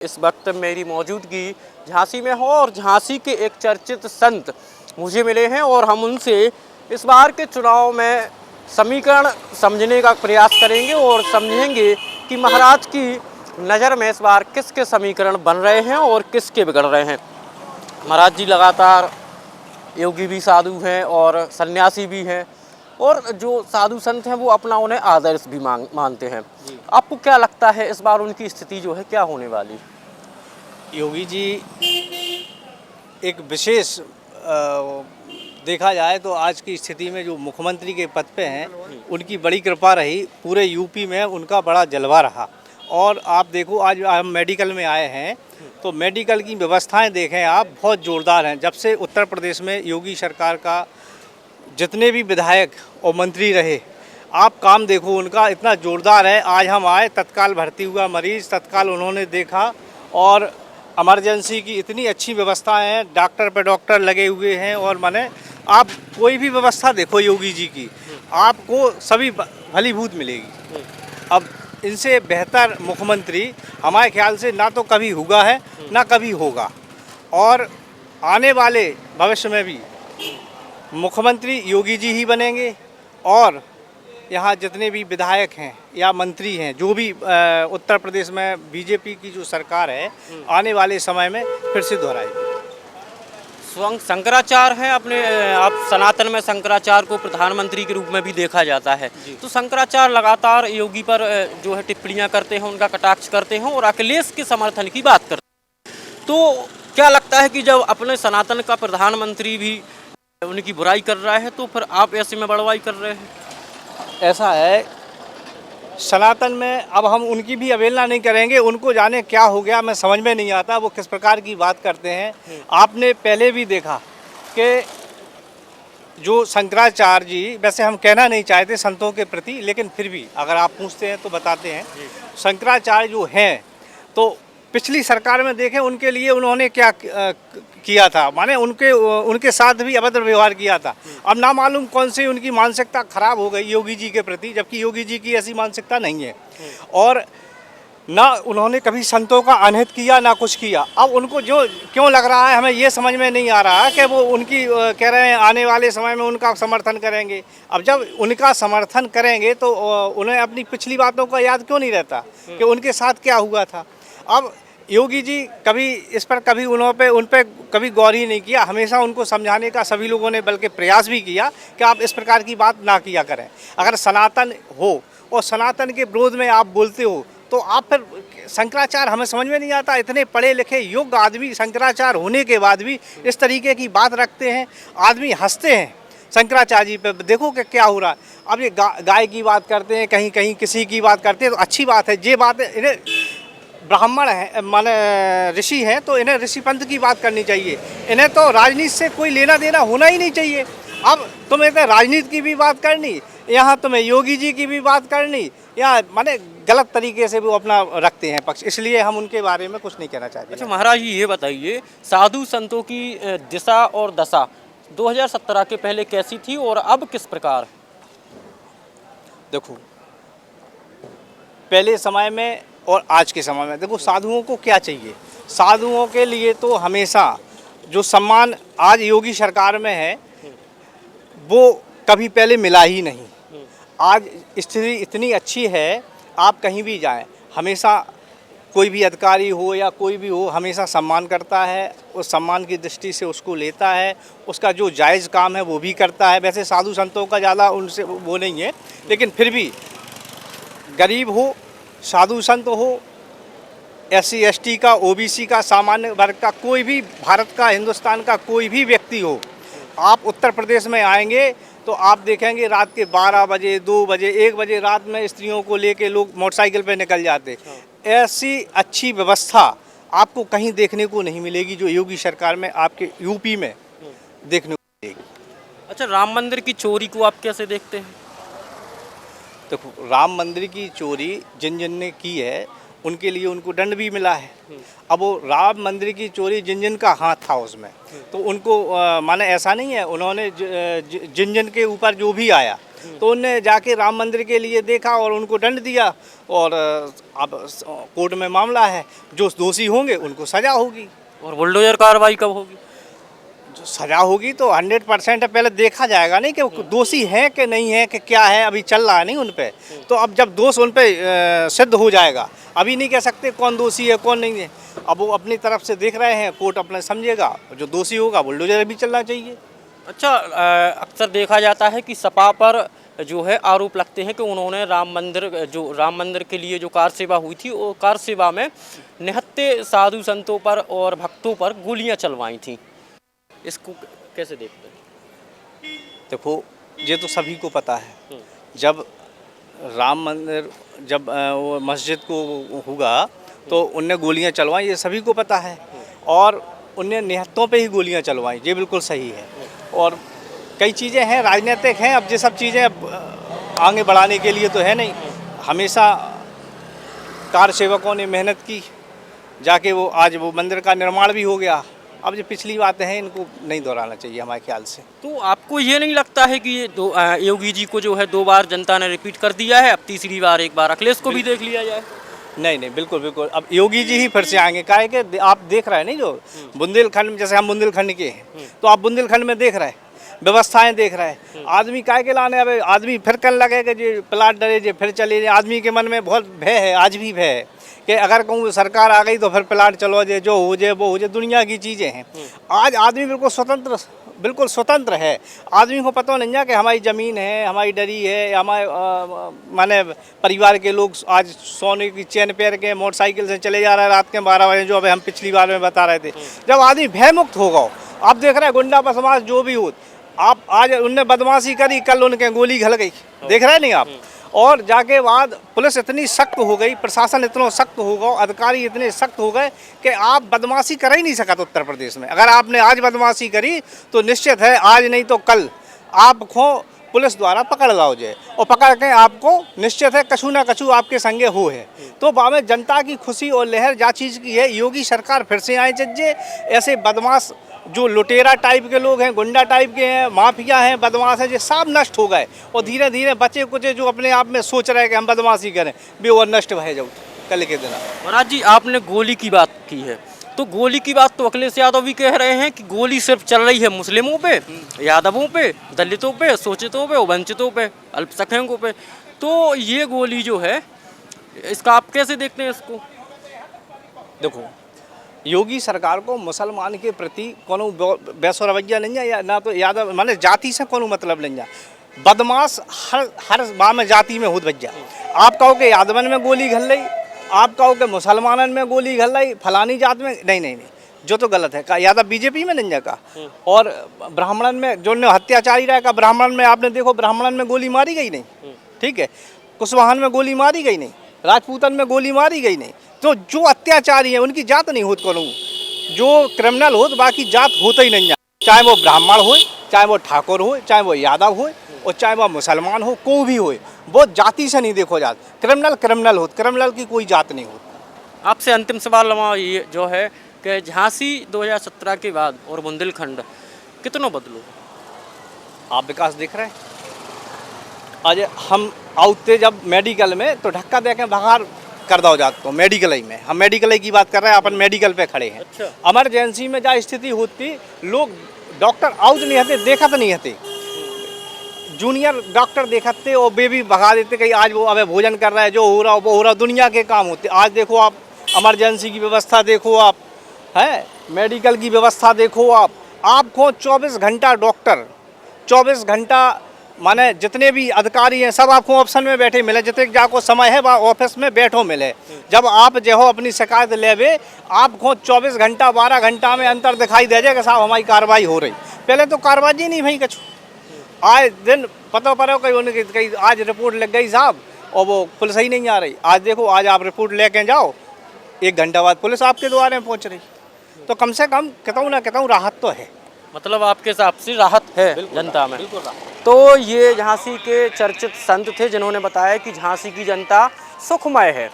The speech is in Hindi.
इस वक्त मेरी मौजूदगी झांसी में हो और झांसी के एक चर्चित संत मुझे मिले हैं और हम उनसे इस बार के चुनाव में समीकरण समझने का प्रयास करेंगे और समझेंगे कि महाराज की नज़र में इस बार किसके समीकरण बन रहे हैं और किसके बिगड़ रहे हैं। महाराज जी लगातार योगी भी साधु हैं और सन्यासी भी हैं और जो साधु संत हैं वो अपना उन्हें आदर्श भी मानते हैं। आपको क्या लगता है इस बार उनकी स्थिति जो है क्या होने वाली? योगी जी एक विशेष देखा जाए तो आज की स्थिति में जो मुख्यमंत्री के पद पे हैं उनकी बड़ी कृपा रही। पूरे यूपी में उनका बड़ा जलवा रहा। और आप देखो आज हम मेडिकल में आए हैं तो मेडिकल की व्यवस्थाएं देखें आप, बहुत ज़ोरदार हैं। जब से उत्तर प्रदेश में योगी सरकार का जितने भी विधायक और मंत्री रहे, आप काम देखो उनका इतना ज़ोरदार है। आज हम आए, तत्काल भर्ती हुआ मरीज़ तत्काल उन्होंने देखा और इमरजेंसी की इतनी अच्छी व्यवस्थाएं हैं, डॉक्टर पे डॉक्टर लगे हुए हैं। और माने आप कोई भी व्यवस्था देखो योगी जी की, आपको सभी फलीभूत मिलेगी। अब इनसे बेहतर मुख्यमंत्री हमारे ख्याल से ना तो कभी हुआ है ना कभी होगा। और आने वाले भविष्य में भी मुख्यमंत्री योगी जी ही बनेंगे। और यहाँ जितने भी विधायक हैं या मंत्री हैं, जो भी उत्तर प्रदेश में बीजेपी की जो सरकार है आने वाले समय में फिर से दोहराएगी। स्वयं शंकराचार्य हैं अपने आप सनातन में शंकराचार्य को प्रधानमंत्री के रूप में भी देखा जाता है। तो शंकराचार्य लगातार योगी पर जो है टिप्पणियां करते हैं, उनका कटाक्ष करते हैं और अखिलेश के समर्थन की बात करते हैं। तो क्या लगता है कि जब अपने सनातन का प्रधानमंत्री भी उनकी बुराई कर रहा है तो फिर आप ऐसे में बड़वाई कर रहे हैं? ऐसा है, सनातन में अब हम उनकी भी अवहेलना नहीं करेंगे। उनको जाने क्या हो गया, मैं समझ में नहीं आता वो किस प्रकार की बात करते हैं। आपने पहले भी देखा कि जो शंकराचार्य जी, वैसे हम कहना नहीं चाहते संतों के प्रति, लेकिन फिर भी अगर आप पूछते हैं तो बताते हैं। शंकराचार्य जो हैं तो पिछली सरकार में देखें उनके लिए उन्होंने क्या किया था, माने उनके साथ भी अभद्र व्यवहार किया था। अब ना मालूम कौन सी उनकी मानसिकता खराब हो गई योगी जी के प्रति, जबकि योगी जी की ऐसी मानसिकता नहीं है। और ना उन्होंने कभी संतों का अनहित किया ना कुछ किया। अब उनको जो क्यों लग रहा है हमें ये समझ में नहीं आ रहा है कि वो उनकी कह रहे हैं आने वाले समय में उनका समर्थन करेंगे। अब जब उनका समर्थन करेंगे तो उन्हें अपनी पिछली बातों का याद क्यों नहीं रहता कि उनके साथ क्या हुआ था। अब योगी जी कभी इस पर कभी उन पर कभी गौर ही नहीं किया। हमेशा उनको समझाने का सभी लोगों ने बल्कि प्रयास भी किया कि आप इस प्रकार की बात ना किया करें। अगर सनातन हो और सनातन के विरोध में आप बोलते हो तो आप फिर शंकराचार्य हमें समझ में नहीं आता, इतने पढ़े लिखे योग्य आदमी शंकराचार्य होने के बाद भी इस तरीके की बात रखते हैं। आदमी हंसते हैं शंकराचार्य जी पे, देखो कि क्या हो रहा है। अब ये गाय की बात करते हैं, कहीं कहीं किसी की बात करते हैं तो अच्छी बात है। ये बात इन्हें ब्राह्मण है माने ऋषि हैं तो इन्हें ऋषि पंथ की बात करनी चाहिए। इन्हें तो राजनीति से कोई लेना देना होना ही नहीं चाहिए। अब तुम्हें तो राजनीति की भी बात करनी, यहाँ तुम्हें योगी जी की भी बात करनी, या माने गलत तरीके से वो अपना रखते हैं पक्ष, इसलिए हम उनके बारे में कुछ नहीं कहना चाहते। अच्छा महाराज जी ये बताइए, साधु संतों की दिशा और दशा 2017 के पहले कैसी थी और अब किस प्रकार? देखो पहले समय में और आज के समय में देखो साधुओं को क्या चाहिए। साधुओं के लिए तो हमेशा जो सम्मान आज योगी सरकार में है वो कभी पहले मिला ही नहीं। आज स्थिति इतनी अच्छी है, आप कहीं भी जाएं हमेशा कोई भी अधिकारी हो या कोई भी हो हमेशा सम्मान करता है, उस सम्मान की दृष्टि से उसको लेता है, उसका जो जायज़ काम है वो भी करता है। वैसे साधु संतों का ज़्यादा उनसे वो नहीं है, लेकिन फिर भी गरीब हो, साधु संत हो, SC ST का, OBC का, सामान्य वर्ग का, कोई भी भारत का हिंदुस्तान का कोई भी व्यक्ति हो, आप उत्तर प्रदेश में आएंगे तो आप देखेंगे रात के 12 बजे 2 बजे 1 बजे रात में स्त्रियों को लेके लोग मोटरसाइकिल पे निकल जाते। ऐसी अच्छी व्यवस्था आपको कहीं देखने को नहीं मिलेगी जो योगी सरकार में आपके यूपी में देखने को मिलेगी। अच्छा राम मंदिर की चोरी को आप कैसे देखते हैं? देखो राम मंदिर की चोरी जिन जिन ने की है उनके लिए उनको दंड भी मिला है। अब वो राम मंदिर की चोरी जिन जिन का हाथ था उसमें तो उनको माने ऐसा नहीं है, उन्होंने जिन जिन के ऊपर जो भी आया तो उनने जाके राम मंदिर के लिए देखा और उनको दंड दिया, और अब कोर्ट में मामला है, जो दोषी होंगे उनको सज़ा होगी। और बुलडोजर कार्रवाई कब होगी? जो सज़ा होगी तो 100% पहले देखा जाएगा, नहीं कि वो दोषी हैं कि नहीं है, कि क्या है, अभी चल रहा है नहीं उन पे। तो अब जब दोष उन पे सिद्ध हो जाएगा, अभी नहीं कह सकते कौन दोषी है कौन नहीं है। अब वो अपनी तरफ से देख रहे हैं, कोर्ट अपना समझेगा, जो दोषी होगा बुलडोजर भी चलना चाहिए। अच्छा, अक्सर देखा जाता है कि सपा पर जो है आरोप लगते हैं कि उन्होंने राम मंदिर के लिए जो कार सेवा हुई थी, वो कार सेवा में निहत्थे साधु संतों पर और भक्तों पर गोलियां चलवाई थी। इसको कैसे देखते हैं? देखो, ये तो सभी को पता है, जब राम मंदिर जब वो मस्जिद को हुआ तो उनने गोलियां चलवाई, ये सभी को पता है, और उनने निहत्थों पे ही गोलियां चलवाई, ये बिल्कुल सही है। और कई चीज़ें हैं राजनीतिक हैं, अब ये सब चीज़ें अब आगे बढ़ाने के लिए तो है नहीं। हमेशा कार सेवकों ने मेहनत की, जाके वो आज वो मंदिर का निर्माण भी हो गया। अब जो पिछली बातें हैं इनको नहीं दोहराना चाहिए हमारे ख्याल से। तो आपको ये नहीं लगता है कि ये योगी जी को जो है 2 बार जनता ने रिपीट कर दिया है, अब तीसरी बार एक बार अखिलेश को भी देख लिया जाए? नहीं नहीं, बिल्कुल बिल्कुल, अब योगी जी ही फिर से आएंगे। काहे कि आप देख रहे हैं नहीं, जो बुंदेलखंड में, जैसे हम बुंदेलखंड के हैं, तो आप बुंदेलखंड में देख रहे हैं, व्यवस्थाएं देख रहे हैं। आदमी काहे के लाने, अब आदमी फिर कहने लगेगा जी प्लाट डरे जी फिर चले जाए। आदमी के मन में बहुत भय है, आज भी भय है कि अगर कहूँ सरकार आ गई तो फिर प्लाट चलो जे, जो हो जाए वो हो जाए, दुनिया की चीज़ें हैं। आज आदमी बिल्कुल स्वतंत्र है। आदमी को पता नहीं है कि हमारी ज़मीन है, हमारी डरी है, हमारे माने परिवार के लोग आज सोने की चैन पैर के मोटरसाइकिल से चले जा रहे हैं रात के 12 बजे, जो अभी हम पिछली बार में बता रहे थे। जब आदमी भयमुक्त होगा, आप देख रहे हैं गुंडा बदमाश जो भी हो, आप आज उनने बदमाशी करी, कल उनके गोली घल गई, देख रहे हैं नहीं आप। और जाके बाद पुलिस इतनी सख्त हो गई, प्रशासन इतना सख्त हो गया, अधिकारी इतने सख्त हो गए कि आप बदमाशी कर ही नहीं सकते उत्तर प्रदेश में। अगर आपने आज बदमाशी करी तो निश्चित है आज नहीं तो कल आपको पुलिस द्वारा पकड़ लाओ जाए, और पकड़ के आपको निश्चित है कछु ना कछु आपके संगे हो है। तो बामे जनता की खुशी और लहर जा चीज़ की है, योगी सरकार फिर से आए जज्जे। ऐसे बदमाश जो लुटेरा टाइप के लोग हैं, गुंडा टाइप के हैं, माफिया हैं, बदमाश हैं, ये सब नष्ट हो गए, और धीरे धीरे बचे कुचे जो अपने आप में सोच रहे हैं कि हम बदमाशी करें, भी वो नष्ट भय जाओ कल के दिन। महाराज जी, आपने गोली की बात की है, तो गोली की बात तो अखिलेश यादव भी कह रहे हैं कि गोली सिर्फ चल रही है मुस्लिमों पे, यादवों पे, दलितों पे, शोषितों पे, वंचितों पे, अल्पसंख्यकों पे। तो ये गोली जो है, इसका आप कैसे देखते हैं इसको? देखो, योगी सरकार को मुसलमान के प्रति कोनो वैसो रवैया नहीं है, या ना तो यादव माने जाति से कोनो मतलब नहीं है। बदमाश हर बार में जाति में होत बज्जा। आप कहो कि यादवन में गोली घल रही, आप कहो कि मुसलमानन में गोली घल रही, फलानी जात में, नहीं, जो तो गलत है। का यादव बीजेपी में नहीं का, और ब्राह्मणन में जो हत्याचारी रहेगा, ब्राह्मणन में आपने देखो, ब्राह्मणन में गोली मारी गई नहीं, ठीक है, कुशवाहन में गोली मारी गई नहीं, राजपूतन में गोली मारी गई नहीं। तो जो अत्याचारी है उनकी जात नहीं होत करूँ, जो क्रिमिनल हो बाकी जात होता ही नहीं है, चाहे वो ब्राह्मण हो, चाहे वो ठाकुर हो, चाहे वो यादव हो, और चाहे वो मुसलमान हो, कोई भी हो, वो जाति से नहीं देखो जात। क्रिमिनल हो, क्रिमिनल की कोई जात नहीं हो। आपसे अंतिम सवाल ये जो है कि झांसी 2017 के बाद और बुंदेलखंड कितना बदलो? आप विकास देख रहे हैं। आज हम आउते जब मेडिकल में तो धक्का दे के बाहर कर दो जात, तो मेडिकल ही में, हम मेडिकल की बात कर रहे हैं, अपन मेडिकल पे खड़े हैं। अच्छा। इमरजेंसी में जहाँ स्थिति होती, लोग डॉक्टर आउट नहीं हते, देखत नहीं हते, जूनियर डॉक्टर देखते और बेबी भगा देते, कहीं आज वो अबे भोजन कर रहा है, जो हो रहा वो हो रहा, दुनिया के काम होते। आज देखो आप इमरजेंसी की व्यवस्था देखो, आप है मेडिकल की व्यवस्था देखो, आपको 24 घंटा डॉक्टर, 24 घंटा माने जितने भी अधिकारी हैं सब आपको ऑप्शन में बैठे मिले, जितने जाको समय है वह ऑफिस में बैठो मिले। जब आप जो हो अपनी शिकायत लेवे, आपको 24 घंटा 12 घंटा में अंतर दिखाई दे जाएगा, साहब हमारी कार्रवाई हो रही। पहले तो कार्रवाई नहीं भाई कछु, आए दिन पता पड़ो कहीं उनकी कहीं आज रिपोर्ट लग गई साहब, और वो पुलिस ही नहीं आ रही। आज देखो, आज आप रिपोर्ट लेके जाओ, 1 घंटा बाद पुलिस आपके द्वारे में पहुँच रही। तो कम से कम कहता ना कहता हूँ राहत तो है। मतलब आपके हिसाब से राहत है जनता में? तो ये झांसी के चर्चित संत थे जिन्होंने बताया कि झांसी की जनता सुखमय है।